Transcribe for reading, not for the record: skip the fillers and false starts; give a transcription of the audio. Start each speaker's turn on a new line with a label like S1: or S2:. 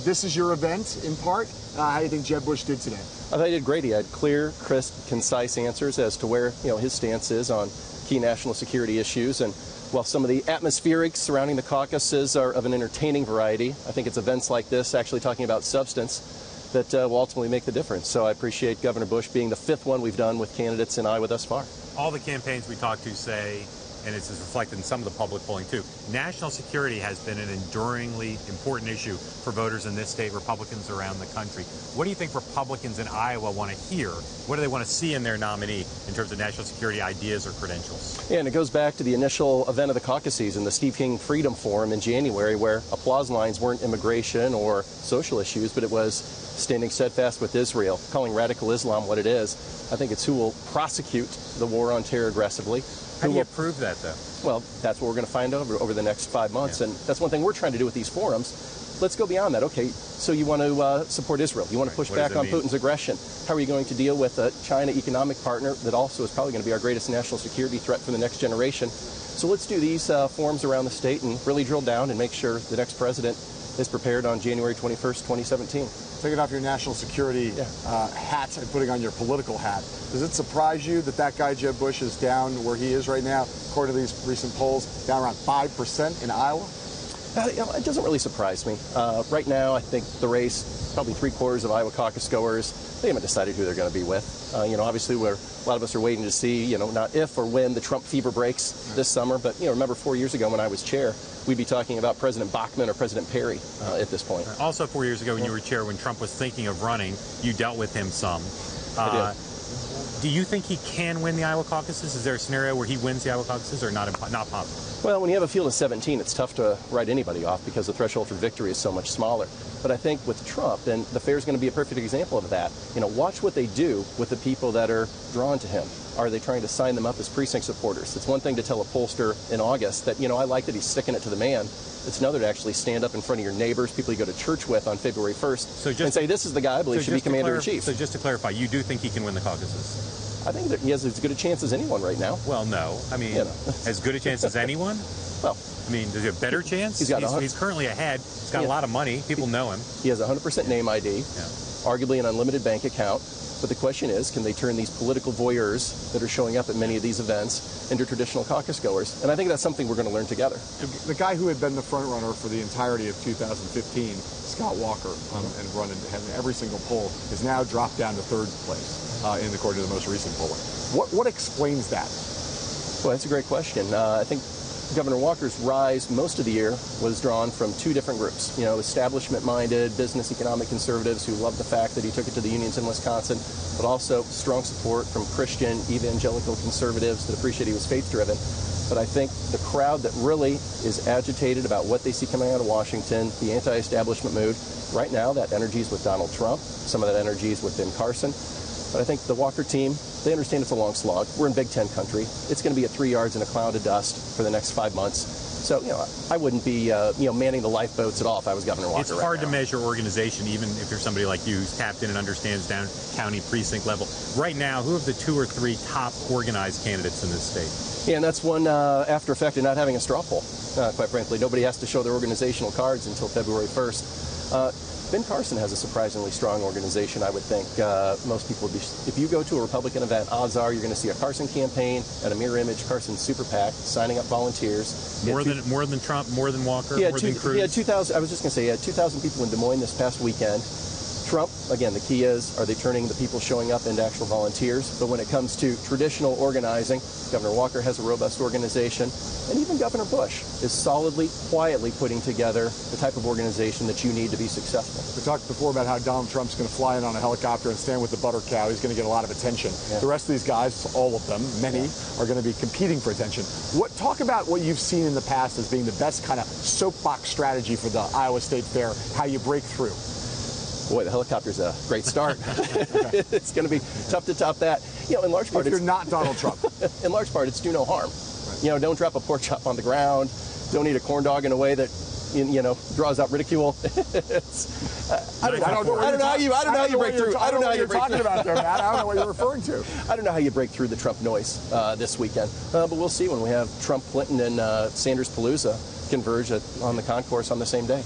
S1: this is your event, in part. How do you think Jeb Bush did today?
S2: I thought he did great. He had clear, crisp, concise answers as to where his stance is on key national security issues. And while some of the atmospherics surrounding the caucuses are of an entertaining variety, I think it's events like this, actually talking about substance, that will ultimately make the difference. So I appreciate Governor Bush being the 5th one we've done with candidates in Iowa thus far.
S3: All the campaigns we talk to say, and it's reflected in some of the public polling too, national security has been an enduringly important issue for voters in this state, Republicans around the country. What do you think Republicans in Iowa want to hear? What do they want to see in their nominee in terms of national security ideas or credentials?
S2: Yeah, and it goes back to the initial event of the caucus season, the Steve King Freedom Forum in January, where applause lines weren't immigration or social issues, but it was standing steadfast with Israel, calling radical Islam what it is. I think it's who will prosecute the war on terror aggressively.
S3: How do you prove that, though?
S2: Well, that's what we're going to find over the next 5 months, and that's one thing we're trying to do with these forums. Let's go beyond that. Okay, so you want to support Israel. You want to push back on Putin's aggression. How are you going to deal with a China economic partner that also is probably going to be our greatest national security threat for the next generation? So let's do these forums around the state and really drill down and make sure the next president is prepared on January 21st, 2017.
S1: Taking off your national security hat and putting on your political hat, does it surprise you that that guy, Jeb Bush, is down where he is right now, according to these recent polls, down around 5% in Iowa?
S2: It doesn't really surprise me. Right now, I think the race, probably 3/4 of Iowa caucus goers, they haven't decided who they're going to be with. Obviously, a lot of us are waiting to see, not if or when the Trump fever breaks this summer. But, remember 4 years ago when I was chair, we'd be talking about President Bachmann or President Perry at this point.
S3: Also 4 years ago when you were chair, when Trump was thinking of running, you dealt with him some.
S2: I did.
S3: Do you think he can win the Iowa caucuses? Is there a scenario where he wins the Iowa caucuses or not possible?
S2: Well, when you have a field of 17, it's tough to write anybody off because the threshold for victory is so much smaller. But I think with Trump, and the fair is going to be a perfect example of that, watch what they do with the people that are drawn to him. Are they trying to sign them up as precinct supporters? It's one thing to tell a pollster in August that, I like that he's sticking it to the man. It's another to actually stand up in front of your neighbors, people you go to church with on February 1st, and say, this is the guy I believe should be commander-in-chief.
S3: So just to clarify, you do think he can win the caucuses?
S2: I think that he has as good a chance as anyone right now.
S3: Well, no. I mean, as good a chance as anyone?
S2: Well,
S3: I mean, does he have a better chance? He's currently ahead. He's got a lot of money. People know him.
S2: He has 100% name ID, arguably an unlimited bank account. But the question is, can they turn these political voyeurs that are showing up at many of these events into traditional caucus goers? And I think that's something we're going to learn together.
S1: The guy who had been the front runner for the entirety of 2015, Scott Walker, and run into every single poll, is now dropped down to 3rd place according to the most recent polling. What explains that?
S2: Well, that's a great question. I think Governor Walker's rise most of the year was drawn from 2 different groups. Establishment-minded, business economic conservatives who loved the fact that he took it to the unions in Wisconsin, but also strong support from Christian evangelical conservatives that appreciate he was faith-driven. But I think the crowd that really is agitated about what they see coming out of Washington, the anti-establishment mood, right now that energy is with Donald Trump. Some of that energy is with Ben Carson. But I think the Walker team, they understand it's a long slog. We're in Big Ten country. It's going to be at 3 yards in a cloud of dust for the next 5 months. So, I wouldn't be, manning the lifeboats at all if I was Governor Walker.
S3: It's hard to measure organization, even if you're somebody like you who's tapped in and understands down county precinct level. Right now, who are the 2 or 3 top organized candidates in this state?
S2: Yeah, and that's one after effect of not having a straw poll, quite frankly. Nobody has to show their organizational cards until February 1st. Ben Carson has a surprisingly strong organization, I would think. Most people would be, if you go to a Republican event, odds are you're going to see a Carson campaign and a mirror image Carson super PAC signing up volunteers.
S3: More than Trump, more than Walker, more than Cruz?
S2: Yeah, 2,000. I was just going to say, 2,000 people in Des Moines this past weekend. Trump, again, the key is, are they turning the people showing up into actual volunteers? But when it comes to traditional organizing, Governor Walker has a robust organization, and even Governor Bush is solidly, quietly putting together the type of organization that you need to be successful.
S1: We talked before about how Donald Trump's going to fly in on a helicopter and stand with the butter cow. He's going to get a lot of attention. Yeah. The rest of these guys, all of them, many, are going to be competing for attention. Talk about what you've seen in the past as being the best kind of soapbox strategy for the Iowa State Fair, how you break through.
S2: Boy, the helicopter's a great start. It's going to be tough to top that. In large part,
S1: if you're not Donald Trump.
S2: In large part, it's do no harm. Right. Don't drop a pork chop on the ground. Don't eat a corn dog in a way that, draws out ridicule. I don't know how you break through. I don't know how you're talking about there, Matt. I don't know what you're referring to. I don't know how you break through the Trump noise this weekend. But we'll see when we have Trump, Clinton, and Sanders Palooza converge on the concourse on the same day.